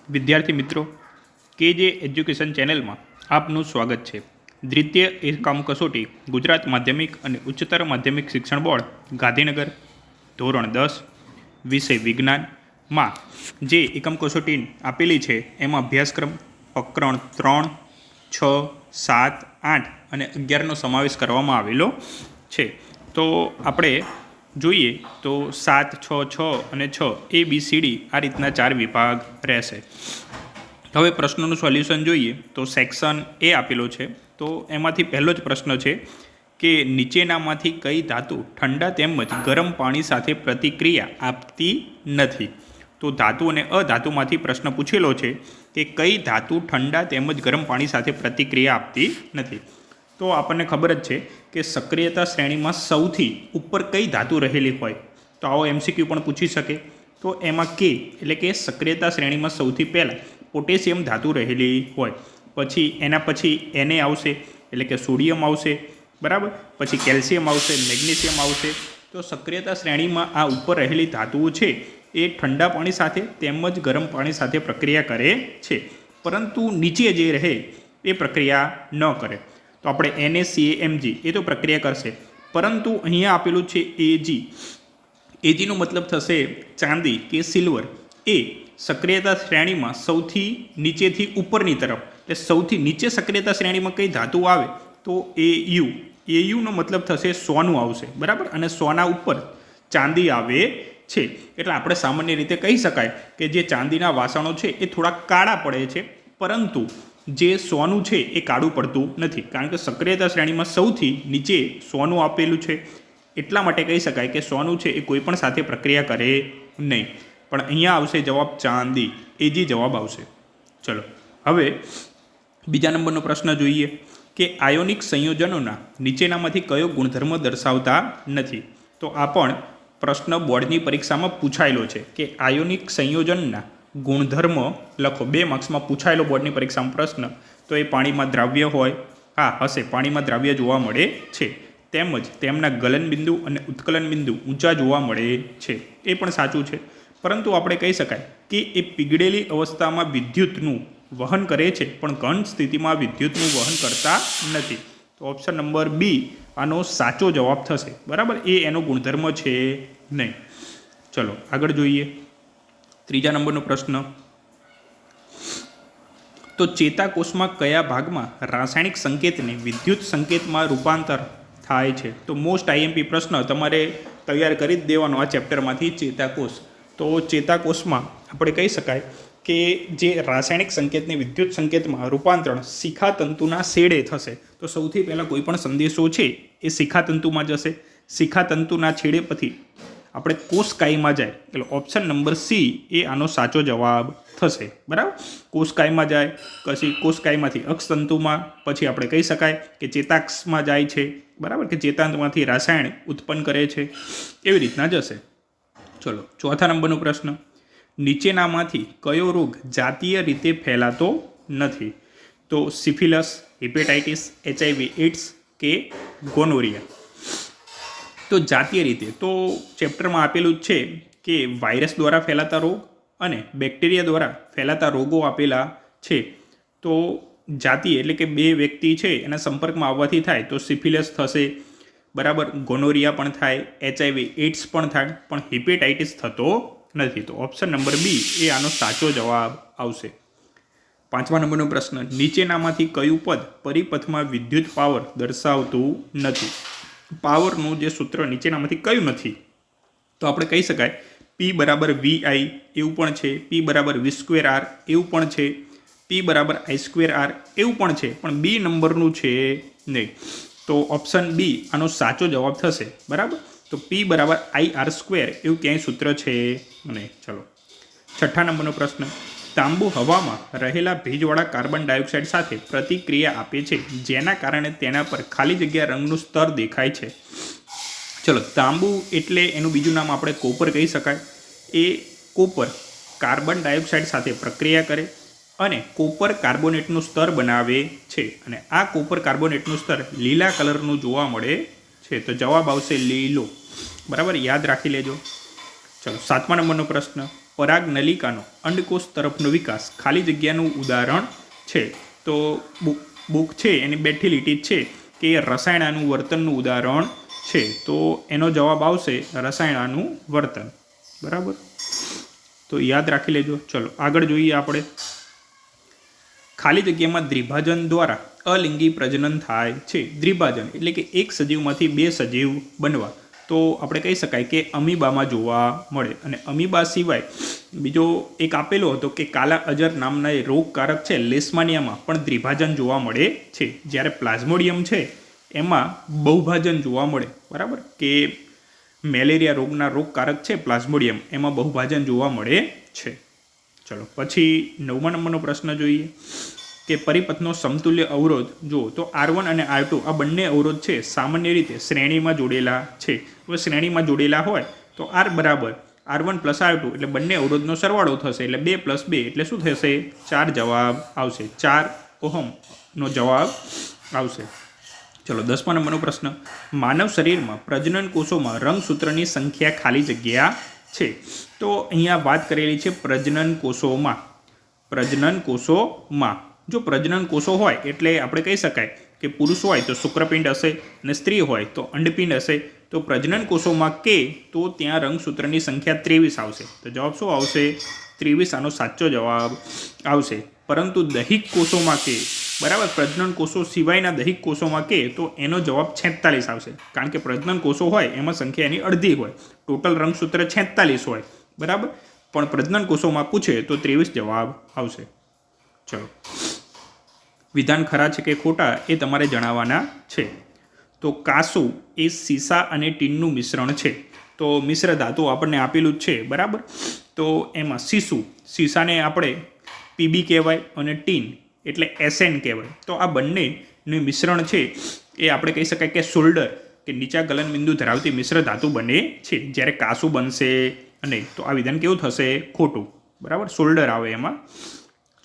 વિદ્યાર્થી મિત્રો, કેજે એજ્યુકેશન ચેનલમાં આપનું સ્વાગત છે. દ્વિતીય એકમ કસોટી ગુજરાત માધ્યમિક અને ઉચ્ચતર માધ્યમિક શિક્ષણ બોર્ડ ગાંધીનગર ધોરણ 10 વિષય વિજ્ઞાનમાં જે એકમ કસોટી આપેલી છે એમાં અભ્યાસક્રમ પ્રકરણ 3, 6, 7, 8 અને 11નો સમાવેશ કરવામાં આવેલો છે. તો આપણે જોઈએ તો 7, 6, 6 અને 6 ABCD આ રીતના 4 વિભાગ રહેશે. હવે પ્રશ્નોનું સોલ્યુશન જોઈએ તો સેક્શન એ આપેલો છે. તો એમાંથી પહેલો જ પ્રશ્ન છે કે નીચેનામાંથી કઈ ધાતુ ઠંડા તેમજ ગરમ પાણી સાથે પ્રતિક્રિયા આપતી નથી. તો ધાતુ અને અધાતુમાંથી પ્રશ્ન પૂછેલો છે કે કઈ ધાતુ ઠંડા તેમજ ગરમ પાણી સાથે પ્રતિક્રિયા આપતી નથી. તો આપણને ખબર જ છે કે સક્રિયતા શ્રેણીમાં સૌથી ઉપર કઈ ધાતુ રહેલી હોય, તો આવો MCQ પણ પૂછી શકે. તો એમાં કે એટલે કે સક્રિયતા શ્રેણીમાં સૌથી પહેલાં પોટેશિયમ ધાતુ રહેલી હોય, પછી એના પછી Na આવશે એટલે કે સોડિયમ આવશે, બરાબર, પછી કેલ્શિયમ આવશે, મેગ્નેશિયમ આવશે. તો સક્રિયતા શ્રેણીમાં આ ઉપર રહેલી ધાતુઓ છે એ ઠંડા પાણી સાથે તેમજ ગરમ પાણી સાથે પ્રક્રિયા કરે છે, પરંતુ નીચે જે રહે એ પ્રક્રિયા ન કરે. તો આપણે NaCAMG એ તો પ્રક્રિયા કરશે, પરંતુ અહીંયા આપેલું છે Agનો મતલબ થશે ચાંદી કે સિલ્વર. એ સક્રિયતા શ્રેણીમાં સૌથી નીચેથી ઉપરની તરફ, એટલે સૌથી નીચે સક્રિયતા શ્રેણીમાં કઈ ધાતુ આવે તો Auનો મતલબ થશે સોનું આવશે, બરાબર, અને સોના ઉપર ચાંદી આવે છે. એટલે આપણે સામાન્ય રીતે કહી શકાય કે જે ચાંદીના વાસણો છે એ થોડા કાળા પડે છે, પરંતુ જે સોનું છે એ કાળું પડતું નથી, કારણ કે સક્રિયતા શ્રેણીમાં સૌથી નીચે સોનું આપેલું છે. એટલા માટે કહી શકાય કે સોનું છે એ કોઈ પણ સાથે પ્રક્રિયા કરે નહીં. પણ અહીંયા આવશે જવાબ ચાંદી, Ag જવાબ આવશે. ચલો હવે બીજા નંબરનો પ્રશ્ન જોઈએ કે આયોનિક સંયોજનોના નીચેનામાંથી કયો ગુણધર્મ દર્શાવતા નથી. તો આ પણ પ્રશ્ન બોર્ડની પરીક્ષામાં પૂછાયેલો છે કે આયોનિક સંયોજનના ગુણધર્મ લખો. 2 માર્ક્સમાં પૂછાયેલો બોર્ડની પરીક્ષામાં પ્રશ્ન. તો એ પાણીમાં દ્રાવ્ય હોય, હશે, પાણીમાં દ્રાવ્ય જોવા મળે છે, તેમજ તેમના ગલન બિંદુ અને ઉત્કલન બિંદુ ઊંચા જોવા મળે છે. એ પણ સાચું છે, પરંતુ આપણે કહી શકાય કે એ પીગળેલી અવસ્થામાં વિદ્યુતનું વહન કરે છે, પણ ઘન સ્થિતિમાં વિદ્યુતનું વહન કરતા નથી. તો ઓપ્શન નંબર બી આનો સાચો જવાબ થશે, બરાબર. એ એનો ગુણધર્મ છે નહીં. ચલો આગળ જોઈએ ત્રીજા નંબરનો પ્રશ્ન. તો ચેતાકોષમાં કયા ભાગમાં રાસાયણિક સંકેતને વિદ્યુત સંકેતમાં રૂપાંતર થાય છે? તો મોસ્ટ IMP પ્રશ્ન તમારે તૈયાર કરી જ દેવાનો આ ચેપ્ટરમાંથી, ચેતાકોષ. તો ચેતાકોષમાં આપણે કહી શકાય કે જે રાસાયણિક સંકેતને વિદ્યુત સંકેતમાં રૂપાંતરણ શિખાતંતુના શેડે થશે. તો સૌથી પહેલાં કોઈ પણ સંદેશો છે એ શિખાતંતુમાં જશે. શિખાતંતુના છેડે પછી આપણે કોષકાયમાં જાય, એટલે ઓપ્શન નંબર સી એ આનો સાચો જવાબ થશે, બરાબર. કોષકાયમાં જાય, પછી કોષકાયમાંથી અક્ષતંતુમાં, પછી આપણે કહી શકાય કે ચેતાક્ષમાં જાય છે, બરાબર, કે ચેતાંતમાંથી રસાયણ ઉત્પન્ન કરે છે, એવી રીતના જશે. ચલો ચોથા નંબરનો પ્રશ્ન. નીચેનામાંથી કયો રોગ જાતીય રીતે ફેલાતો નથી? તો સિફિલસ, હિપેટાઇટિસ, HIV/AIDS કે ગોનોરિયા. તો જાતીય રીતે તો ચેપ્ટરમાં આપેલું જ છે કે વાયરસ દ્વારા ફેલાતા રોગ અને બેક્ટેરિયા દ્વારા ફેલાતા રોગો આપેલા છે. તો જાતીય એટલે કે 2 વ્યક્તિ છે એના સંપર્કમાં આવવાથી થાય તો સિફિલસ થશે, બરાબર, ગોનોરિયા પણ થાય, HIV/AIDS પણ થાય, પણ હિપેટાઇટિસ થતો નથી. તો ઓપ્શન નંબર બી એ આનો સાચો જવાબ આવશે. પાંચમા નંબરનો પ્રશ્ન. નીચેનામાંથી કયું પદ પરિપથમાં વિદ્યુત પાવર દર્શાવતું નથી? પાવરનું જે સૂત્ર નીચેનામાંથી કયું નથી? તો આપણે કહી શકાય P = VI એવું પણ છે, P = V²R એવું પણ છે, P = I²R એવું પણ છે, પણ બી નંબરનું છે નહીં. તો ઓપ્શન બી આનો સાચો જવાબ થશે, બરાબર. તો P = IR² એવું ક્યાંય સૂત્ર છે નહીં. ચલો છઠ્ઠા નંબરનો પ્રશ્ન. તાંબુ હવામાં રહેલા ભેજવાળા કાર્બન ડાયોક્સાઇડ સાથે પ્રતિક્રિયા આપે છે, જેના કારણે તેના પર ખાલી જગ્યા રંગનું સ્તર દેખાય છે. ચલો તાંબુ એટલે એનું બીજું નામ આપણે કોપર કહી શકાય. એ કોપર કાર્બન ડાયોક્સાઇડ સાથે પ્રક્રિયા કરે અને કોપર કાર્બોનેટનું સ્તર બનાવે છે, અને આ કોપર કાર્બોનેટનું સ્તર લીલા કલરનું જોવા મળે છે. તો જવાબ આવશે લીલો, બરાબર, યાદ રાખી લેજો. ચલો સાતમા નંબરનો પ્રશ્ન. પરાગનલિકાનો અંડકોષ તરફનો વિકાસ ખાલી જગ્યાનું ઉદાહરણ છે. તો બુક છે એની બેઠી લીટી છે કે રસાયણાનું વર્તનનું ઉદાહરણ છે. તો એનો જવાબ આવશે રસાયણાનું વર્તન. બરાબર, તો યાદ રાખી લેજો. ચલો આગળ જોઈએ આપણે. ખાલી જગ્યામાં દ્વિભાજન દ્વારા અલિંગી પ્રજનન થાય છે. દ્વિભાજન એટલે કે એક સજીવમાંથી બે સજીવ બનવા. તો આપણે કહી શકાય કે અમીબામાં જોવા મળે. અને અમીબા સિવાય બીજો એક આપેલો હતો કે કાલા અજર નામના રોગકારક છે લેશમાનિયામાં પણ દ્વિભાજન જોવા મળે છે. જ્યારે પ્લાઝ્મોડિયમ છે એમાં બહુભાજન જોવા મળે. બરાબર, કે મેલેરિયા રોગના રોગકારક છે પ્લાઝ્મોડિયમ, એમાં બહુભાજન જોવા મળે છે. ચલો પછી 9મા નંબરનો પ્રશ્ન જોઈએ કે પરિપથનો સમતુલ્ય અવરોધ જુઓ. તો R1 અને R2 આ બંને અવરોધ છે સામાન્ય રીતે શ્રેણીમાં જોડેલા છે. હવે શ્રેણીમાં જોડેલા હોય તો R બરાબર R1 + R2 એટલે બંને અવરોધનો સરવાળો થશે એટલે 2 + 2 એટલે શું થશે? 4 જવાબ આવશે. 4 ઓહમનો જવાબ આવશે. ચલો 10મા નંબરનો પ્રશ્ન. માનવ શરીરમાં પ્રજનન કોષોમાં રંગસૂત્રની સંખ્યા ખાલી જગ્યા છે. તો અહીંયા વાત કરેલી છે પ્રજનન કોષોમાં. પ્રજનન કોષોમાં જો પ્રજનન કોષો હોય એટલે આપણે કહી શકાય કે પુરુષ હોય તો શુક્રપિંડ હશે અને સ્ત્રી હોય તો અંડપિંડ હશે. તો પ્રજનન કોષોમાં કે તો ત્યાં રંગસૂત્રની સંખ્યા 23 આવશે. તો જવાબ શું આવશે? 23 આનો સાચો જવાબ આવશે. પરંતુ દૈહિક કોષોમાં કે બરાબર પ્રજનન કોષો સિવાયના દૈહિક કોષોમાં કે તો એનો જવાબ 46 આવશે. કારણ કે પ્રજનન કોષો હોય એમાં સંખ્યા એની અડધી હોય. ટોટલ રંગસૂત્ર 46 હોય. બરાબર, પણ પ્રજનન કોષોમાં પૂછે તો 23 જવાબ આવશે. ચલો વિધાન ખરા છે કે ખોટા એ તમારે જણાવવાના છે. તો કાંસુ એ સીસા અને ટીનનું મિશ્રણ છે. તો મિશ્ર ધાતુ આપણને આપેલું જ છે. બરાબર, તો એમાં સીસાને આપણે પીબી કહેવાય અને ટીન એટલે એસએન કહેવાય. તો આ બંનેનું મિશ્રણ છે એ આપણે કહી શકાય કે શોલ્ડર કે નીચા ગલનબિંદુ ધરાવતી મિશ્ર ધાતુ બને છે. જ્યારે કાંસુ બનશે નહીં. તો આ વિધાન કેવું થશે? ખોટું. બરાબર, શોલ્ડર આવે એમાં.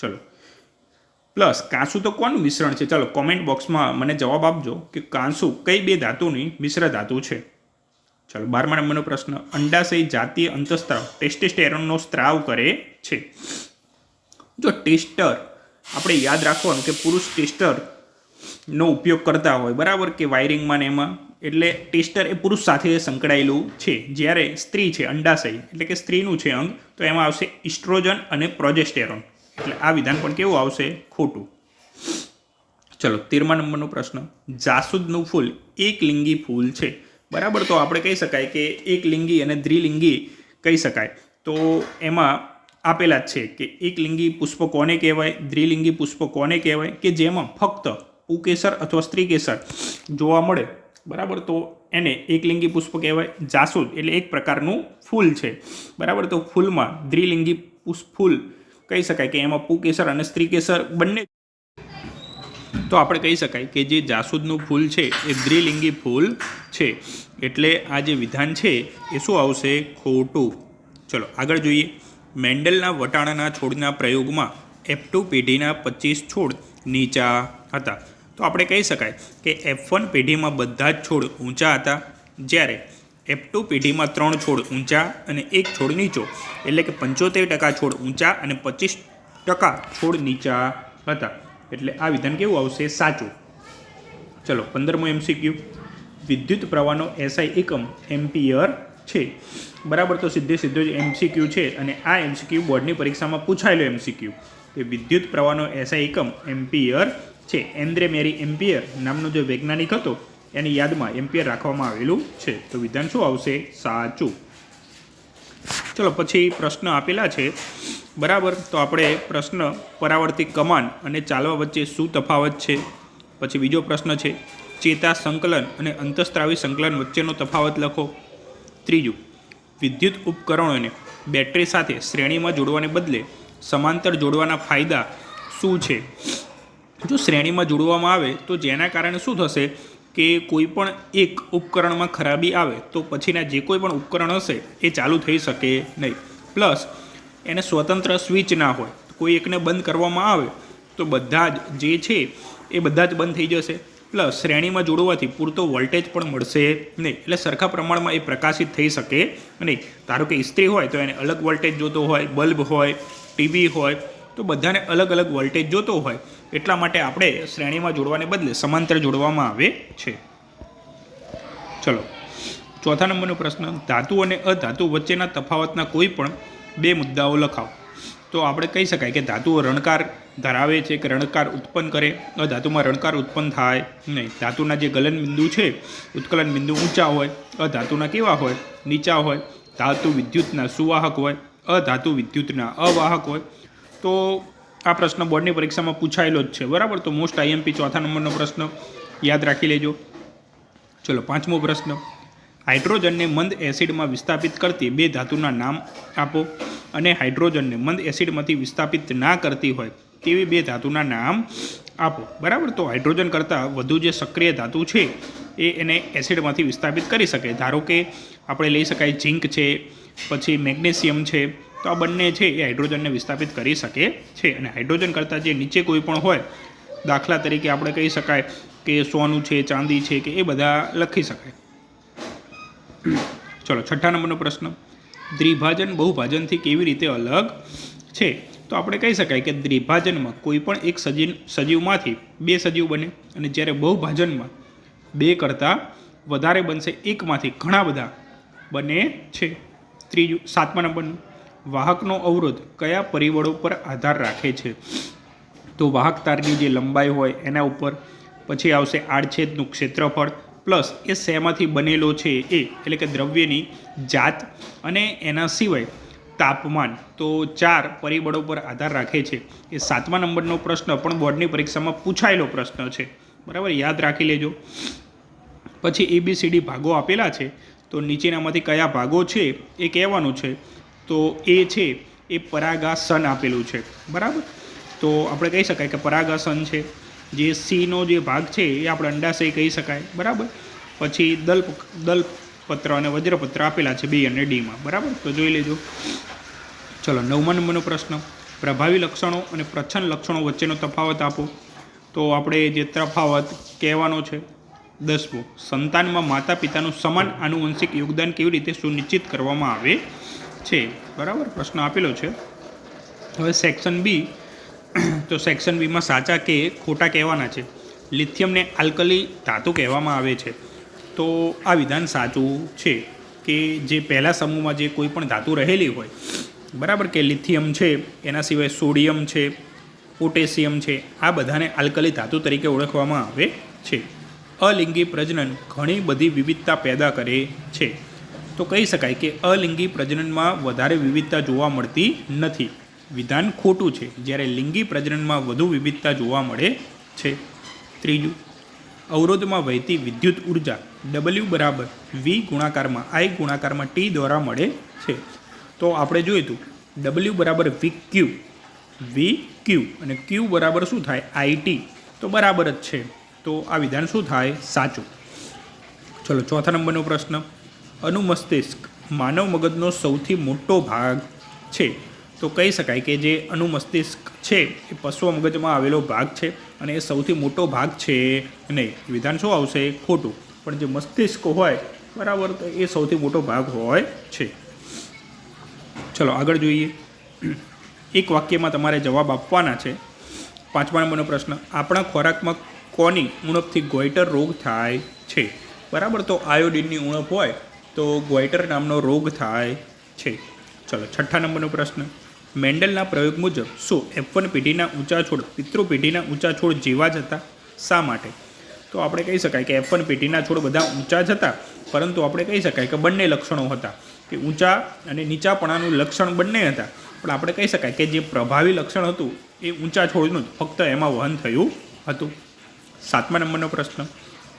ચલો પ્લસ કાંસુ તો કોનું મિશ્રણ છે? ચલો કોમેન્ટ બોક્સમાં મને જવાબ આપજો કે કાંસુ કઈ બે ધાતુની મિશ્ર ધાતુ છે. ચલો 12મા નંબરનો પ્રશ્ન. અંડાશય જાતીય અંતઃસ્ત્રાવ ટેસ્ટોસ્ટેરોનનો સ્ત્રાવ કરે છે. જો ટેસ્ટર આપણે યાદ રાખવાનું કે પુરુષ ટેસ્ટરનો ઉપયોગ કરતા હોય. બરાબર, કે વાયરિંગમાં ને એમાં એટલે ટેસ્ટર એ પુરુષ સાથે સંકળાયેલું છે. જ્યારે સ્ત્રી છે અંડાશય એટલે કે સ્ત્રીનું છે અંગ, તો એમાં આવશે ઇસ્ટ્રોજન અને પ્રોજેસ્ટેરોન. એટલે આ વિધાન પણ કેવું આવશે? ખોટું. ચલો 13મા નંબરનો પ્રશ્ન. જાસૂદનું ફૂલ એક લિંગી ફૂલ છે. બરાબર, તો આપણે કહી શકાય કે એક લિંગી અને દ્વિલિંગી કહી શકાય. તો એમાં આપેલા જ છે કે એક લિંગી પુષ્પ કોને કહેવાય, દ્વિલિંગી પુષ્પ કોને કહેવાય કે જેમાં ફક્ત પુંકેસર અથવા સ્ત્રીકેસર જોવા મળે. બરાબર, તો એને એકલિંગી પુષ્પ કહેવાય. જાસૂદ એટલે એક પ્રકારનું ફૂલ છે. બરાબર, તો ફૂલમાં દ્વિલિંગી ફૂલ કહી શકાય કે એમાં પુંકેસર અને સ્ત્રીકેસર બંને. તો આપણે કહી શકાય કે જે જાસૂદનું ફૂલ છે એ દ્વિલિંગી ફૂલ છે. એટલે આ જે વિધાન છે એ શું આવશે? ખોટું. ચલો આગળ જોઈએ. મેન્ડલના વટાણાના છોડના પ્રયોગમાં F2 પેઢીના 25 છોડ નીચા હતા. તો આપણે કહી શકાય કે F1 પેઢીમાં બધા જ છોડ ઊંચા હતા. જ્યારે F2 પેઢીમાં 3 છોડ ઊંચા અને 1 છોડ નીચો. એટલે કે 75% છોડ ઊંચા અને 25% છોડ નીચા હતા. એટલે આ વિધાન કેવું આવશે? સાચું. ચલો 15મો MCQ. વિદ્યુત પ્રવાહનો SI એકમ એમ્પિયર છે. બરાબર, તો સીધો જ MCQ છે અને આ MCQ બોર્ડની પરીક્ષામાં પૂછાયેલો MCQ કે વિદ્યુત પ્રવાહનો SI એકમ એમ્પિયર છે. એન્દ્રે મેરી એમ્પિયર નામનો જે વૈજ્ઞાનિક હતો એની યાદમાં એમ્પિયર રાખવામાં આવેલું છે. તો વિધાન શું આવશે? સાચું. ચલો પછી પ્રશ્ન આપેલા છે. બરાબર, તો આપણે પ્રશ્ન પરાવર્તિત કમાન અને ચાલવા વચ્ચે શું તફાવત છે. પછી બીજો પ્રશ્ન છે ચેતા સંકલન અને અંતઃસ્ત્રાવી સંકલન વચ્ચેનો તફાવત લખો. ત્રીજું, વિદ્યુત ઉપકરણોને બેટરી સાથે શ્રેણીમાં જોડવાને બદલે સમાંતર જોડવાના ફાયદા શું છે. જો શ્રેણીમાં જોડવામાં આવે તો જેના કારણે શું થશે કે કોઈ પણ એક ઉપકરણમાં ખરાબી આવે તો પછીના જે કોઈ પણ ઉપકરણ હશે એ ચાલુ થઈ શકે નહીં. પ્લસ એને સ્વતંત્ર સ્વિચ ના હોય. કોઈ એકને બંધ કરવામાં આવે તો બધા જ જે છે એ બધા જ બંધ થઈ જશે. પ્લસ શ્રેણીમાં જોડવાથી પૂરતો વોલ્ટેજ પણ મળશે નહીં, એટલે સરખા પ્રમાણમાં એ પ્રકાશિત થઈ શકે નહીં. ધારો કે ઇસ્ત્રી હોય તો એને અલગ વોલ્ટેજ જોતો હોય, બલ્બ હોય, ટીવી હોય, તો બધાને અલગ અલગ વોલ્ટેજ જોતો હોય, એટલા માટે આપણે શ્રેણીમાં જોડવાને બદલે સમાંતર જોડવામાં આવે છે. ચલો ચોથા નંબરનો પ્રશ્ન, ધાતુ અને અધાતુ વચ્ચેના તફાવતના કોઈ પણ બે મુદ્દાઓ લખાવો. તો આપણે કહી શકાય કે ધાતુઓ રણકાર ધરાવે છે કે રણકાર ઉત્પન્ન કરે, અધાતુમાં રણકાર ઉત્પન્ન થાય નહીં. ધાતુના જે ગલન બિંદુ છે, ઉત્કલન બિંદુ ઊંચા હોય, અધાતુના કેવા હોય, નીચા હોય. ધાતુ વિદ્યુતના સુવાહક હોય, અધાતુ વિદ્યુતના અવાહક હોય. તો આ પ્રશ્ન બોર્ડની પરીક્ષામાં પૂછાયેલો જ છે, બરાબર. તો મોસ્ટ આઈએમપી ચોથા નંબરનો પ્રશ્ન યાદ રાખી લેજો. ચલો પાંચમો પ્રશ્ન, હાઇડ્રોજનને મંદ એસિડમાં વિસ્થાપિત કરતી બે ધાતુના નામ આપો, અને હાઇડ્રોજનને મંદ એસિડમાંથી વિસ્થાપિત ના કરતી હોય તેવી બે ધાતુના નામ આપો, બરાબર. તો હાઇડ્રોજન કરતાં વધુ જે સક્રિય ધાતુ છે એને એસિડમાંથી વિસ્થાપિત કરી શકે. ધારો કે આપણે લઈ શકાય ઝિંક છે, પછી મેગ્નેશિયમ છે. તો આ બંને છે એ હાઇડ્રોજનને વિસ્થાપિત કરી શકે છે. અને હાઇડ્રોજન કરતાં જે નીચે કોઈ પણ હોય, દાખલા તરીકે આપણે કહી શકાય કે સોનું છે, ચાંદી છે, કે એ બધા લખી શકાય. ચલો છઠ્ઠા નંબરનો પ્રશ્ન, દ્વિભાજન બહુભાજનથી કેવી રીતે અલગ છે? તો આપણે કહી શકાય કે દ્વિભાજનમાં કોઈ પણ એક સજીવમાંથી બે સજીવ બને, અને જ્યારે બહુભાજનમાં બે કરતાં વધારે બનશે, એકમાંથી ઘણા બધા બને છે. ત્રીજું સાતમા નંબરનું, વાહકનો અવરોધ કયા પરિબળો પર આધાર રાખે છે? તો વાહક તારની જે લંબાઈ હોય એના ઉપર, પછી આવશે આડછેદનું ક્ષેત્રફળ, પ્લસ એ શેમાંથી બનેલો છે એ, એટલે કે દ્રવ્યની જાત, અને એના સિવાય તાપમાન. તો 4 પરિબળો પર આધાર રાખે છે. એ સાતમા નંબરનો પ્રશ્ન પણ બોર્ડની પરીક્ષામાં પૂછાયેલો પ્રશ્ન છે, બરાબર, યાદ રાખી લેજો. પછી ABCD ભાગો આપેલા છે, તો નીચેનામાંથી કયા ભાગો છે એ કહેવાનું છે. તો એ છે એ પરાગાસન આપેલું છે, બરાબર. તો આપણે કહી શકાય કે પરાગાસન છે. જે સીનો જે ભાગ છે એ આપણે અંડાશય કહી શકાય, બરાબર. પછી દલપત્ર અને વજ્રપત્ર આપેલા છે B અને Dમાં, બરાબર. તો જોઈ લેજો. ચલો 9મા નંબરનો પ્રશ્ન, પ્રભાવી લક્ષણો અને પ્રચ્છન્ન લક્ષણો વચ્ચેનો તફાવત આપો. તો આપણે જે તફાવત કહેવાનો છે. 10મો, સંતાનમાં માતા પિતાનું સમાન આનુવંશિક યોગદાન કેવી રીતે સુનિશ્ચિત કરવામાં આવે છે, બરાબર. પ્રશ્ન આપેલો છે. હવે સેક્શન બી, તો સેક્શન બીમાં સાચા કે ખોટા કહેવાના છે. લિથિયમને આલ્કલી ધાતુ કહેવામાં આવે છે. તો આ વિધાન સાચું છે કે જે પહેલા સમૂહમાં જે કોઈ પણ ધાતુ રહેલી હોય, બરાબર, કે લિથિયમ છે, એના સિવાય સોડિયમ છે, પોટેશિયમ છે, આ બધાને આલ્કલી ધાતુ તરીકે ઓળખવામાં આવે છે. અલિંગી પ્રજનન ઘણી બધી વિવિધતા પેદા કરે છે. તો કહી શકાય કે અલિંગી પ્રજનનમાં વધારે વિવિધતા જોવા મળતી નથી. વિધાન ખોટું છે, જ્યારે લિંગી પ્રજનનમાં વધુ વિવિધતા જોવા મળે છે. ત્રીજું, અવરોધમાં વહેતી વિદ્યુત ઉર્જા W બરાબર V ગુણાકારમાં I ગુણાકારમાં T દ્વારા મળે છે. તો આપણે જોયું હતું W બરાબર VQ અને Q બરાબર શું થાય IT, તો બરાબર જ છે. તો આ વિધાન શું થાય? સાચું. ચલો ચોથા નંબરનો પ્રશ્ન, અનુમસ્તિષ્ક માનવ મગજનો સૌથી મોટો ભાગ છે. તો કહી શકાય કે જે અનુમસ્તિષ્ક છે એ પશ્વ મગજમાં આવેલો ભાગ છે, અને એ સૌથી મોટો ભાગ છે નહીં. વિધાન શું આવશે? ખોટું. પણ જે મસ્તિષ્ક હોય, બરાબર, તો એ સૌથી મોટો ભાગ હોય છે. ચલો આગળ જોઈએ. એક વાક્યમાં તમારે જવાબ આપવાના છે. 5મા નંબરનો પ્રશ્ન, આપણા ખોરાકમાં કોની ઉણપથી ગોઈટર રોગ થાય છે? બરાબર. તો આયોડિનની ઉણપ હોય તો ગોઈટર નામનો રોગ થાય છે. ચલો 6ઠ્ઠા નંબરનો પ્રશ્ન, મેન્ડલના પ્રયોગ મુજબ શું F1 પેઢીના ઊંચા છોડ પિતૃ પેઢીના ઊંચા છોડ જેવા જ હતા? શા માટે? તો આપણે કહી શકાય કે F1 પેઢીના છોડ બધા ઊંચા જ હતા, પરંતુ આપણે કહી શકાય કે બંને લક્ષણો હતા, કે ઊંચા અને નીચાપણાનું લક્ષણ બંને હતા. પણ આપણે કહી શકાય કે જે પ્રભાવી લક્ષણ હતું એ ઊંચા છોડનું જ ફક્ત એમાં વહન થયું હતું. 7મા નંબરનો પ્રશ્ન,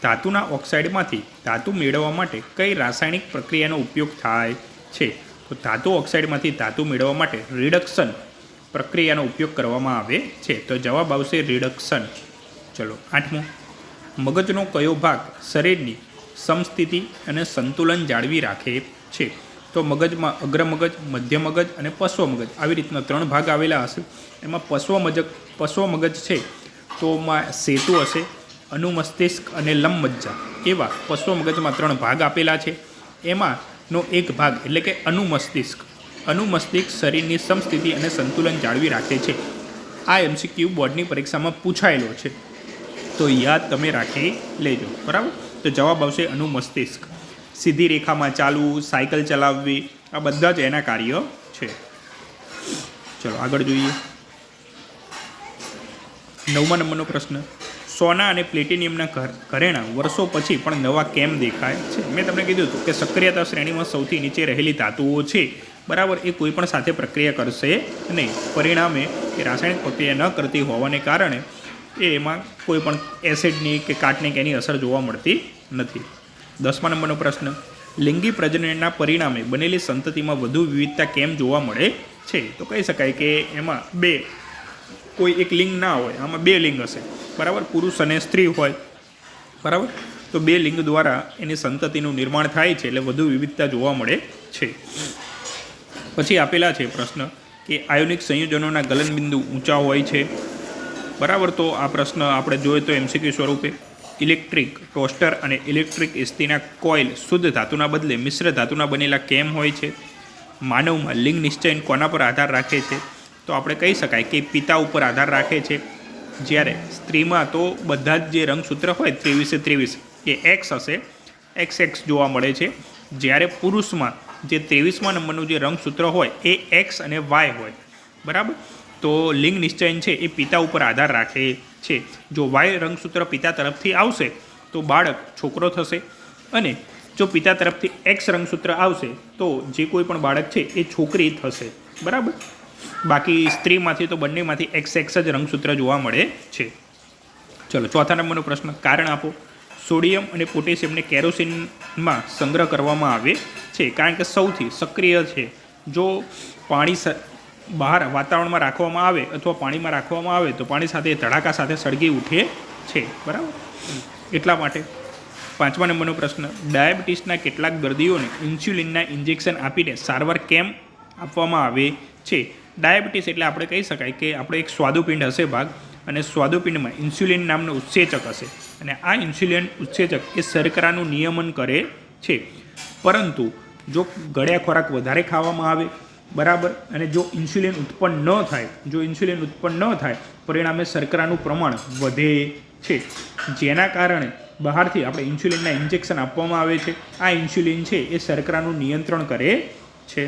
ધાતુના ઓક્સાઇડમાંથી ધાતુ મેળવવા માટે કઈ રાસાયણિક પ્રક્રિયાનો ઉપયોગ થાય છે? તો ધાતુ ઓક્સાઇડમાંથી ધાતુ મેળવવા માટે રિડક્શન પ્રક્રિયાનો ઉપયોગ કરવામાં આવે છે. તો જવાબ આવશે રિડક્શન. ચલો 8મો, મગજનો કયો ભાગ શરીરની સમસ્થિતિ અને સંતુલન જાળવી રાખે છે? તો મગજમાં અગ્રમગજ, મધ્ય મગજ અને પશ્વ મગજ આવી રીતના 3 ભાગ આવેલા હશે. એમાં પશ્વ મગજ છે તો સેતુ હશે, અનુમસ્તિષ્ક અને લંબમજ્જા એવા પશ્વ મગજમાં 3 ભાગ આપેલા છે. એમાંનો એક ભાગ એટલે કે અનુમસ્તિષ્ક શરીરની સમસ્થિતિ અને સંતુલન જાળવી રાખે છે. આ MCQ બોર્ડની પરીક્ષામાં પૂછાયેલો છે, તો યાદ તમે રાખી લેજો. બરાબર, તો જવાબ આવશે અનુમસ્તિષ્ક. સીધી રેખામાં ચાલવું, સાયકલ ચલાવવી, આ બધા જ એના કાર્ય છે. ચલો આગળ જોઈએ. 9મા નંબરનો પ્રશ્ન. સોના અને પ્લેટિનિયમના ઘરેણાં વર્ષો પછી પણ નવા કેમ દેખાય છે? મેં તમને કીધું હતું કે સક્રિયતા શ્રેણીમાં સૌથી નીચે રહેલી ધાતુઓ છે, બરાબર, એ કોઈ પણ સાથે પ્રક્રિયા કરશે નહીં. પરિણામે એ રાસાયણિક પ્રક્રિયા ન કરતી હોવાને કારણે એમાં કોઈ પણ એસિડની કે કાટની કે એની અસર જોવા મળતી નથી. 10મા નંબરનો પ્રશ્ન. લિંગી પ્રજનનના પરિણામે બનેલી સંતતિમાં વધુ વિવિધતા કેમ જોવા મળે છે? તો કહી શકાય કે એમાં કોઈ એક લિંગ ના હોય, આમાં 2 લિંગ હશે, બરાબર, પુરુષ અને સ્ત્રી હોય, બરાબર, તો 2 લિંગ દ્વારા એની સંતતિનું નિર્માણ થાય છે, એટલે વધુ વિવિધતા જોવા મળે છે. પછી આપેલા છે પ્રશ્ન કે આયોનિક સંયોજનોના ગલનબિંદુ ઊંચા હોય છે, બરાબર. તો આ પ્રશ્ન આપણે જોઈએ તો MCQ સ્વરૂપે. ઇલેક્ટ્રિક ટોસ્ટર અને ઇલેક્ટ્રિક ઇસ્ત્રીના કોઇલ શુદ્ધ ધાતુના બદલે મિશ્ર ધાતુના બનેલા કેમ હોય છે? માનવમાં લિંગ નિશ્ચય કોના પર આધાર રાખે છે? તો આપણે કહી શકાય કે પિતા ઉપર આધાર રાખે છે. જ્યારે સ્ત્રીમાં તો બધા જ જે રંગસૂત્ર હોય 23 એ X હશે, XX જોવા મળે છે. જ્યારે પુરુષમાં જે 23મા નંબરનું જે રંગસૂત્ર હોય એ X અને Y હોય, બરાબર. તો લિંગ નિશ્ચયન છે એ પિતા ઉપર આધાર રાખે છે. જો Y રંગસૂત્ર પિતા તરફથી આવશે તો બાળક છોકરો થશે, અને જો પિતા તરફથી X રંગસૂત્ર આવશે તો જે કોઈ પણ બાળક છે એ છોકરી થશે, બરાબર. બાકી સ્ત્રીમાંથી તો બંનેમાંથી XX જ રંગસૂત્ર જોવા મળે છે. ચલો 4થા નંબરનો પ્રશ્ન. કારણ આપો. સોડિયમ અને પોટેશિયમને કેરોસીનમાં સંગ્રહ કરવામાં આવે છે કારણ કે સૌથી સક્રિય છે. જો પાણી બહાર વાતાવરણમાં રાખવામાં આવે અથવા પાણીમાં રાખવામાં આવે તો પાણી સાથે ધડાકા સાથે સળગી ઉઠે છે, બરાબર, એટલા માટે. 5મા નંબરનો પ્રશ્ન. ડાયાબિટીસના કેટલાક દર્દીઓને ઇન્સ્યુલિનના ઇન્જેક્શન આપીને સારવાર કેમ આપવામાં આવે છે? ડાયાબિટીસ એટલે આપણે કહી શકાય કે આપણે એક સ્વાદુપિંડ હશે ભાગ, અને સ્વાદુપિંડમાં ઇન્સ્યુલિન નામનો ઉત્સેચક હશે, અને આ ઇન્સ્યુલિન ઉત્સેચક એ શર્કરાનું નિયમન કરે છે. પરંતુ જો ગળ્યા ખોરાક વધારે ખાવામાં આવે, બરાબર, અને જો ઇન્સ્યુલિન ઉત્પન્ન ન થાય પરિણામે શર્કરાનું પ્રમાણ વધે છે, જેના કારણે બહારથી આપણે ઇન્સ્યુલિનના ઇન્જેક્શન આપવામાં આવે છે. આ ઇન્સ્યુલિન છે એ શર્કરાનું નિયંત્રણ કરે છે.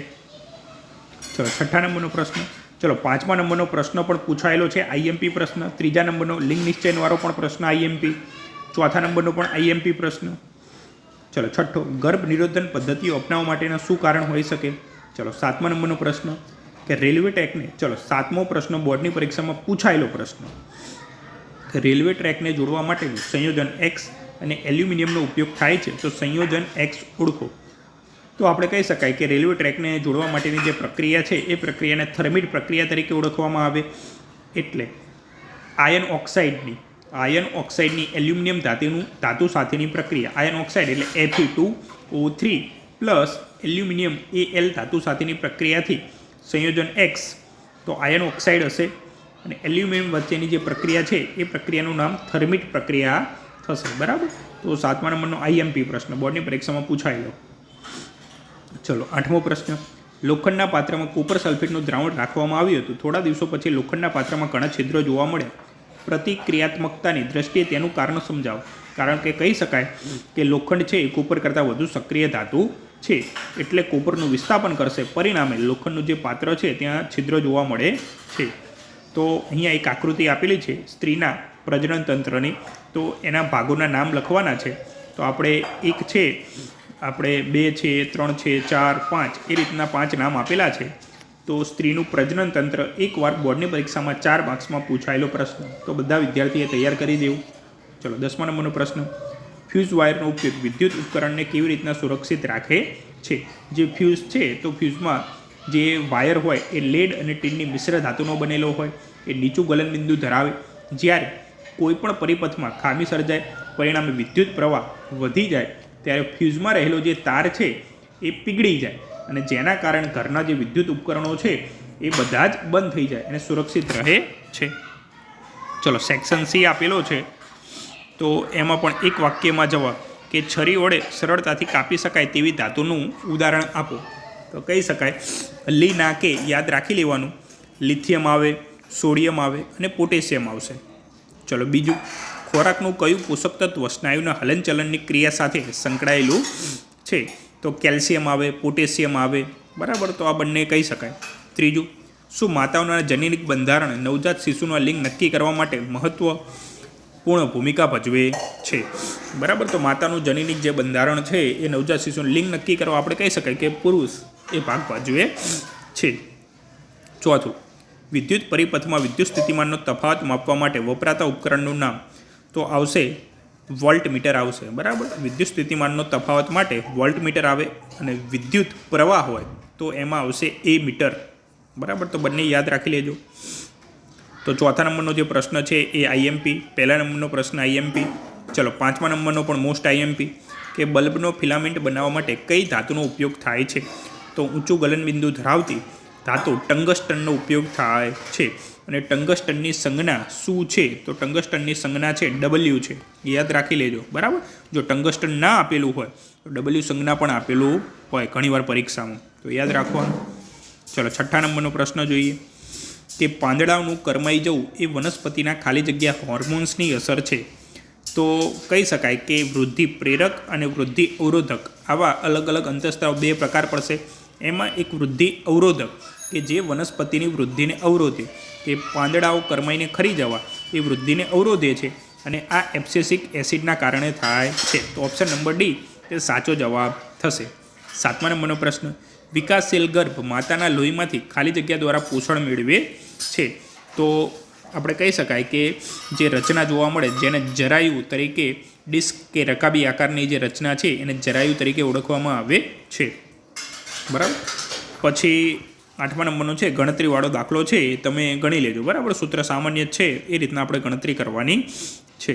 ચલો 6ઠ્ઠા નંબરનો પ્રશ્ન. ચલો 5મા નંબરનો પ્રશ્ન પણ પૂછાયેલો છે, IMP પ્રશ્ન. 3જા નંબરનો લિંગ નિશ્ચયનવાળો પણ પ્રશ્ન IMP. 4થા નંબરનો પણ IMP પ્રશ્ન. ચલો 6ઠ્ઠો. ગર્ભ નિરોધન પદ્ધતિઓ અપનાવવા માટેના શું કારણ હોઈ શકે? ચલો 7મા નંબરનો પ્રશ્ન કે રેલવે ટ્રેકને, ચલો 7મો પ્રશ્ન બોર્ડની પરીક્ષામાં પૂછાયેલો પ્રશ્ન કે રેલવે ટ્રેકને જોડવા માટેનું સંયોજન X અને એલ્યુમિનિયમનો ઉપયોગ થાય છે, તો સંયોજન X ઓળખો. તો આપણે કહી શકાય કે રેલવે ટ્રેકને જોડવા માટેની જે પ્રક્રિયા છે એ પ્રક્રિયાને થર્મિટ પ્રક્રિયા તરીકે ઓળખવામાં આવે. એટલે આયન ઓક્સાઇડની એલ્યુમિનિયમ ધાતુ સાથેની પ્રક્રિયા. આયન ઓક્સાઇડ એટલે Fe2O3 પ્લસ એલ્યુમિનિયમ Al ધાતુ સાથેની પ્રક્રિયાથી સંયોજન X, તો આયન ઓક્સાઇડ હશે, અને એલ્યુમિનિયમ વચ્ચેની જે પ્રક્રિયા છે એ પ્રક્રિયાનું નામ થર્મિટ પ્રક્રિયા થશે, બરાબર. તો 7મા નંબરનો IMP પ્રશ્ન બોર્ડની પરીક્ષામાં પૂછાયેલો. ચલો 8મો પ્રશ્ન. લોખંડના પાત્રમાં કોપર સલ્ફેટનું દ્રાવણ રાખવામાં આવ્યું હતું. થોડા દિવસો પછી લોખંડના પાત્રમાં ઘણા છિદ્રો જોવા મળ્યા. પ્રતિક્રિયાત્મકતાની દ્રષ્ટિએ તેનું કારણ સમજાવો. કારણ કે કહી શકાય કે લોખંડ છે એ કોપર કરતાં વધુ સક્રિય ધાતુ છે, એટલે કોપરનું વિસ્થાપન કરશે. પરિણામે લોખંડનું જે પાત્ર છે ત્યાં છિદ્રો જોવા મળે છે. તો અહીંયા એક આકૃતિ આપેલી છે સ્ત્રીના પ્રજનન તંત્રની, તો એના ભાગોના નામ લખવાના છે. તો આપણે 1 છે, આપણે 2 છે, 3 છે, 4, 5 એ રીતના 5 નામ આપેલા છે. તો સ્ત્રીનું પ્રજનન તંત્ર એકવાર બોર્ડની પરીક્ષામાં 4 માર્ક્સમાં પૂછાયેલો પ્રશ્ન, તો બધા વિદ્યાર્થીએ તૈયાર કરી દેવું. ચલો 10મા નંબરનો પ્રશ્ન. ફ્યુઝ વાયરનો ઉપયોગ વિદ્યુત ઉપકરણને કેવી રીતના સુરક્ષિત રાખે છે? જે ફ્યુઝ છે તો ફ્યુઝમાં જે વાયર હોય એ લેડ અને ટીનની મિશ્ર ધાતુનો બનેલો હોય, એ નીચું ગલનબિંદુ ધરાવે. જ્યારે કોઈ પણ પરિપથમાં ખામી સર્જાય, પરિણામે વિદ્યુત પ્રવાહ વધી જાય, ત્યારે ફ્યુઝમાં રહેલો જે તાર છે એ પીગળી જાય, અને જેના કારણે ઘરના જે વિદ્યુત ઉપકરણો છે એ બધા જ બંધ થઈ જાય અને સુરક્ષિત રહે છે. ચલો સેક્શન C આપેલો છે, તો એમાં પણ એક વાક્યમાં જવાબ કે છરી વડે સરળતાથી કાપી શકાય તેવી ધાતુનું ઉદાહરણ આપો. તો કહી શકાય લી ના કે યાદ રાખી લેવાનું. લિથિયમ આવે, સોડિયમ આવે અને પોટેશિયમ આવશે. ચલો બીજું, ખોરાકનું કયું પોષક તત્વ સ્નાયુના હલનચલનની ક્રિયા સાથે સંકળાયેલું છે? તો કેલ્શિયમ આવે, પોટેશિયમ આવે. બરાબર, તો આ બંને કહી શકાય. ત્રીજું, શું માતાઓના જનીનિક બંધારણ નવજાત શિશુનું લિંગ નક્કી કરવા માટે મહત્વપૂર્ણ ભૂમિકા ભજવે છે? બરાબર, તો માતાનું જનીનિક જે બંધારણ છે એ નવજાત શિશુનું લિંગ નક્કી કરવા આપણે કહી શકાય કે પુરુષ એ ભાગ ભજવે છે. ચોથું, વિદ્યુત પરિપથમાં વિદ્યુત સ્થિતિમાનનો તફાવત માપવા માટે વપરાતા ઉપકરણનું નામ. તો આવશે વોલ્ટમીટર આવશે. બરાબર, વિદ્યુત સ્થિતિમાનનો તફાવત માટે વોલ્ટમીટર આવે અને વિદ્યુત પ્રવાહ હોય તો એમાં આવશે એ મીટર. બરાબર, તો બંને યાદ રાખી લેજો. તો ચોથા નંબરનો જે પ્રશ્ન છે એ આઈએમપી. પહેલા નંબરનો પ્રશ્ન આઈએમપી. ચલો પાંચમા નંબરનો પણ મોસ્ટ આઈએમપી કે બલ્બનો ફિલામેન્ટ બનાવવા માટે કઈ ધાતુનો ઉપયોગ થાય છે? તો ઊંચું ગલનબિંદુ ધરાવતી ધાતુ ટંગસ્ટનનો ઉપયોગ થાય છે. અને ટંગસ્ટનની સંજ્ઞા શું છે? તો ટંગસ્ટનની સંજ્ઞા છે W છે. યાદ રાખી લેજો. બરાબર, જો ટંગસ્ટન ના આપેલું હોય તો W સંજ્ઞા પણ આપેલું હોય ઘણીવાર પરીક્ષામાં, તો યાદ રાખવાનું. ચલો છઠ્ઠા નંબરનો પ્રશ્ન જોઈએ કે પાંદડાઓનું કરમાઈ જવું એ વનસ્પતિના ખાલી જગ્યા હોર્મોન્સની અસર છે. તો કહી શકાય કે વૃદ્ધિ પ્રેરક અને વૃદ્ધિ અવરોધક આવા અલગ અલગ અંતઃસ્ત્રાવ બે પ્રકાર પડશે. એમાં એક વૃદ્ધિ અવરોધક કે જે વનસ્પતિની વૃદ્ધિને અવરોધે, કે પાંદડાઓ કરમાઈને ખરી જવા એ વૃદ્ધિને અવરોધે છે અને આ એબ્સેસિક એસિડના કારણે થાય છે. તો ઓપ્શન નંબર ડી એ સાચો જવાબ થશે. સાતમા નંબરનો પ્રશ્ન, વિકાસશીલ ગર્ભ માતાના લોહીમાંથી ખાલી જગ્યા દ્વારા પોષણ મેળવે છે. તો આપણે કહી શકાય કે જે રચના જોવા મળે જેને જરાયુ તરીકે ડિસ્ક કે રકાબી આકારની જે રચના છે એને જરાયુ તરીકે ઓળખવામાં આવે છે. બરાબર, પછી આઠમા નંબરનો છે ગણતરીવાળો દાખલો છે એ તમે ગણી લેજો. બરાબર, સૂત્ર સામાન્ય છે એ રીતના આપણે ગણતરી કરવાની છે.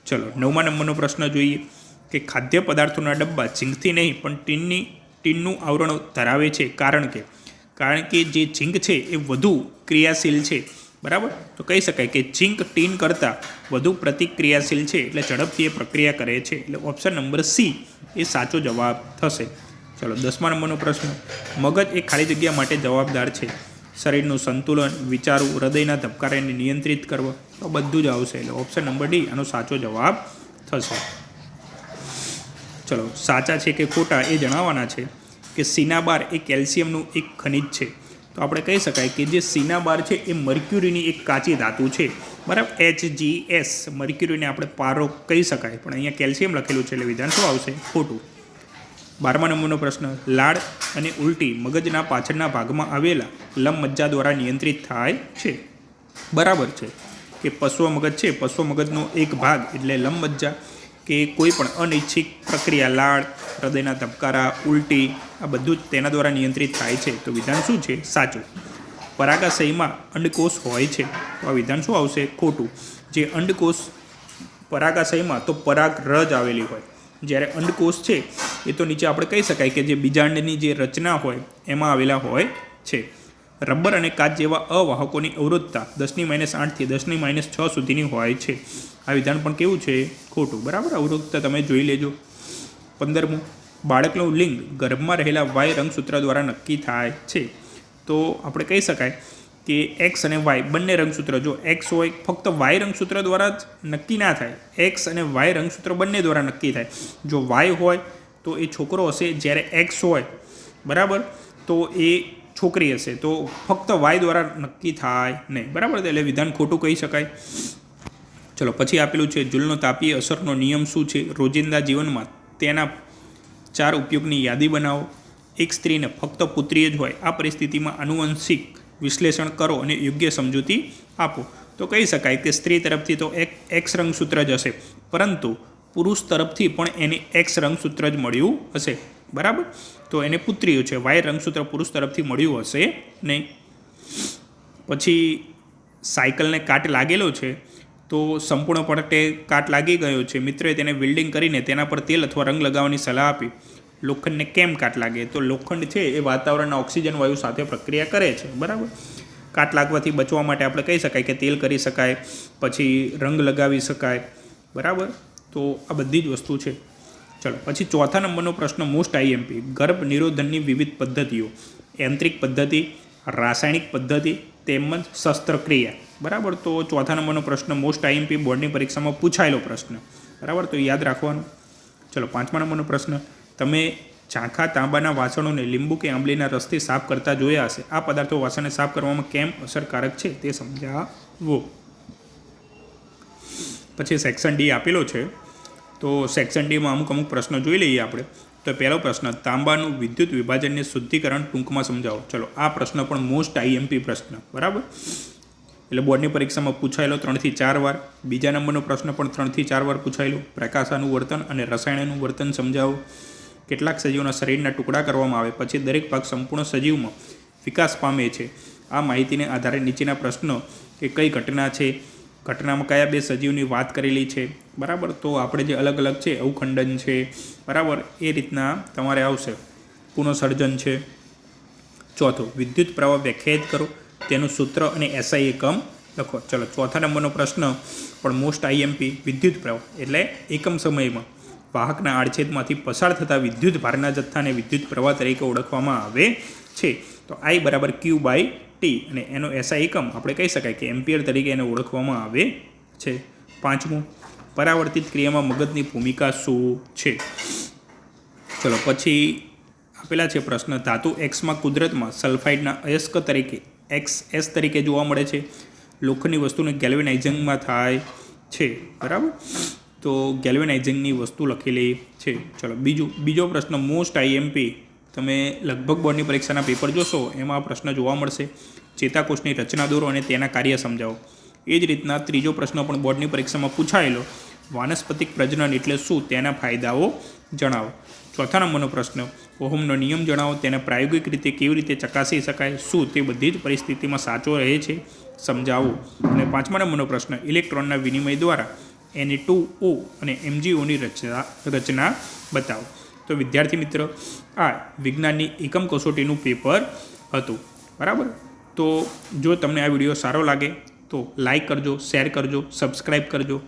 ચલો નવમા નંબરનો પ્રશ્ન જોઈએ કે ખાદ્ય પદાર્થોના ડબ્બા ઝીંકથી નહીં પણ ટીનનું આવરણ ધરાવે છે. કારણ કે જે ઝીંક છે એ વધુ ક્રિયાશીલ છે. બરાબર, તો કહી શકાય કે ઝીંક ટીન કરતાં વધુ પ્રતિક્રિયાશીલ છે એટલે ઝડપથી એ પ્રક્રિયા કરે છે. એટલે ઓપ્શન નંબર સી એ સાચો જવાબ થશે. ચલો દસમા નંબરનો પ્રશ્ન, મગજ એ ખાલી જગ્યા માટે જવાબદાર છે. શરીરનું સંતુલન, વિચારવું, હૃદયના ધબકારાને નિયંત્રિત કરવા, તો બધું જ આવશે. એટલે ઓપ્શન નંબર ડી આનો સાચો જવાબ થશે. ચલો સાચા છે કે ખોટા એ જણાવવાના છે કે સિનાબાર એ કેલ્શિયમનું એક ખનિજ છે. તો આપણે કહી શકાય કે જે સિનાબાર છે એ મર્ક્યુરીની એક કાચી ધાતુ છે. બરાબર, HgS મર્ક્યુરીને આપણે પારો કહી શકાય, પણ અહીંયા કેલ્શિયમ લખેલું છે એટલે વિધાન શું આવશે? ખોટું. 12મા નંબરનો પ્રશ્ન, લાળ અને ઉલટી મગજના પાછળના ભાગમાં આવેલા લંબમજ્જા દ્વારા નિયંત્રિત થાય છે. બરાબર છે કે પશ્વ મગજ છે, પશ્વ મગજનો એક ભાગ એટલે લંબમજ્જા કે કોઈ પણ અનૈચ્છિક પ્રક્રિયા, લાળ, હૃદયના ધબકારા, ઉલટી, આ બધું જ તેના દ્વારા નિયંત્રિત થાય છે. તો વિધાન શું છે? સાચું. પરાગાશયમાં અંડકોષ હોય છે. તો આ વિધાન શું આવશે? ખોટું. જે અંડકોષ પરાગાશયમાં તો પરાગરજ આવેલી હોય, જ્યારે અંડકોષ છે એ તો નીચે આપણે કહી શકાય કે જે બીજાંડની જે રચના હોય એમાં આવેલા હોય છે. રબર અને કાચ જેવા અવાહકોની અવરોધતા 10-8 થી 10-6 સુધીની હોય છે. આ વિધાન પણ કેવું છે? ખોટું. બરાબર, અવરોધતા તમે જોઈ લેજો. 15મું, બાળકનું લિંગ ગર્ભમાં રહેલા વાય રંગસૂત્ર દ્વારા નક્કી થાય છે. તો આપણે કહી શકાય કે એક્સ અને વાય બંને રંગસૂત્ર, જો એક્સ હોય ફક્ત વાય રંગસૂત્ર દ્વારા જ નક્કી ના થાય, એક્સ અને વાય રંગસૂત્ર બંને દ્વારા નક્કી થાય. જો વાય હોય તો એ છોકરો હશે, જ્યારે એક્સ હોય બરાબર તો એ છોકરી હશે. તો ફક્ત વાય દ્વારા નક્કી થાય નહીં. બરાબર, એટલે વિધાન ખોટું કહી શકાય. ચલો પછી આપેલું છે જુલનો તાપીય અસરનો નિયમ શું છે? રોજિંદા જીવનમાં તેના 4 ઉપયોગની યાદી બનાવો. એક સ્ત્રીને ફક્ત પુત્રી જ હોય, આ પરિસ્થિતિમાં આનુવંશિક વિશ્લેષણ કરો અને યોગ્ય સમજૂતી આપો. તો કહી શકાય કે સ્ત્રી તરફથી તો એક એક્સ રંગસૂત્ર જ હશે, પરંતુ પુરુષ તરફથી પણ એને એક્સ રંગસૂત્ર જ મળ્યું હશે. બરાબર, તો એને પુત્રીઓ છે, વાય રંગસૂત્ર પુરુષ તરફથી મળ્યું હશે નહીં. પછી સાયકલને કાટ લાગેલો છે, તો સંપૂર્ણપણે કાટ લાગી ગયો છે. મિત્રોએ તેને વેલ્ડિંગ કરીને તેના પર તેલ અથવા રંગ લગાવવાની સલાહ આપી. લોખંડને કેમ કાટ લાગે? તો લોખંડ છે એ વાતાવરણના ઓક્સિજન વાયુ સાથે પ્રક્રિયા કરે છે. બરાબર, કાટ લાગવાથી બચવા માટે આપણે કહી શકાય કે તેલ કરી શકાય, પછી રંગ લગાવી શકાય, બરાબર. તો આ બધી જ વસ્તુ છે. ચલો પછી ચોથા નંબરનો પ્રશ્ન મોસ્ટ આઈએમપી, ગર્ભ નિરોધનની વિવિધ પદ્ધતિઓ, યાંત્રિક પદ્ધતિ, રાસાયણિક પદ્ધતિ તેમજ શસ્ત્રક્રિયા. બરાબર. તો ચોથા નંબરનો પ્રશ્ન મોસ્ટ આઈએમપી, બોર્ડની પરીક્ષામાં પૂછાયેલો પ્રશ્ન. બરાબર. તો યાદ રાખવાનું. ચલો પાંચમા નંબરનો પ્રશ્ન, તમે ઝાંખા તાંબાના વાસણોને લીંબુ કે આંબલીના રસથી સાફ કરતા જોયા હશે. આ પદાર્થો વાસણને સાફ કરવામાં કેમ અસરકારક છે તે સમજાવો. પછી સેક્શન ડી આપેલો છે. તો સેક્શન ડીમાં અમુક પ્રશ્નો જોઈ લઈએ આપણે. તો પહેલો પ્રશ્ન, તાંબાનું વિદ્યુત વિભાજનને શુદ્ધિકરણ ટૂંકમાં સમજાવો. ચલો આ પ્રશ્ન પણ મોસ્ટ આઈએમપી પ્રશ્ન. બરાબર. એટલે બોર્ડની પરીક્ષામાં પૂછાયેલો 3 થી 4 વાર. બીજા નંબરનો પ્રશ્ન પણ 3 થી 4 વાર પૂછાયેલો. પ્રકાશાનું વર્તન અને રસાયણનું વર્તન સમજાવો. કેટલાક સજીવોના શરીરના ટુકડા કરવામાં આવે પછી દરેક ભાગ સંપૂર્ણ સજીવમાં વિકાસ પામે છે. આ માહિતીને આધારે નીચેના પ્રશ્નો કે કઈ ઘટના છે, ઘટનામાં કયા 2 સજીવની વાત કરેલી છે. બરાબર. તો આપણે જે અલગ અલગ છે, અવખંડન છે. બરાબર. એ રીતના તમારે આવશે. પુનઃસર્જન છે. ચોથો, વિદ્યુત પ્રવાહ વ્યાખ્યાયિત કરો, તેનું સૂત્ર અને એસઆઈ એકમ લખો. ચલો ચોથા નંબરનો પ્રશ્ન પણ મોસ્ટ આઈએમપી, વિદ્યુત પ્રવાહ એટલે એકમ સમયમાં વાહકના આડછેદમાંથી પસાર થતા વિદ્યુત ભારના જથ્થાને વિદ્યુત પ્રવાહ તરીકે ઓળખવામાં આવે છે. તો I બરાબર Q/T અને એનો એસઆઈ એકમ આપણે કહી શકાય કે એમ્પિયર તરીકે એને ઓળખવામાં આવે છે. પાંચમું, પરાવર્તિત ક્રિયામાં મગજની ભૂમિકા શું છે. ચલો પછી આપેલા છે પ્રશ્ન, ધાતુ એક્સમાં કુદરતમાં સલ્ફાઇડના અયસ્ક તરીકે XS તરીકે જોવા મળે છે. લોખંડની વસ્તુને ગેલ્વેનાઇઝિંગમાં થાય છે. બરાબર. તો ગેલ્વેનાઇઝિંગની વસ્તુ લખેલી છે. ચલો બીજો પ્રશ્ન મોસ્ટ આઈએમપી, તમે લગભગ બોર્ડની પરીક્ષાના પેપર જોશો એમાં આ પ્રશ્ન જોવા મળશે. ચેતાકોષની રચના દોરો અને તેના કાર્ય સમજાવો. એ જ રીતના ત્રીજો પ્રશ્ન પણ બોર્ડની પરીક્ષામાં પૂછાયેલો, વાનસ્પતિક પ્રજનન એટલે શું, તેના ફાયદાઓ જણાવો. ચોથા નંબરનો પ્રશ્ન, ઓહમનો નિયમ જણાવો, તેને પ્રાયોગિક રીતે કેવી રીતે ચકાસી શકાય, શું તે બધી જ પરિસ્થિતિમાં સાચો રહે છે, સમજાવો. અને પાંચમા નંબરનો પ્રશ્ન, ઇલેક્ટ્રોનના વિનિમય દ્વારા Na2O અને MgOની રચના બતાવો. તો વિદ્યાર્થી મિત્ર, આ વિજ્ઞાનની એકમ કસોટીનું પેપર હતું. બરાબર. તો જો તમને આ વિડીયો સારો લાગે તો લાઈક કરજો, શેર કરજો, સબસ્ક્રાઈબ કરજો.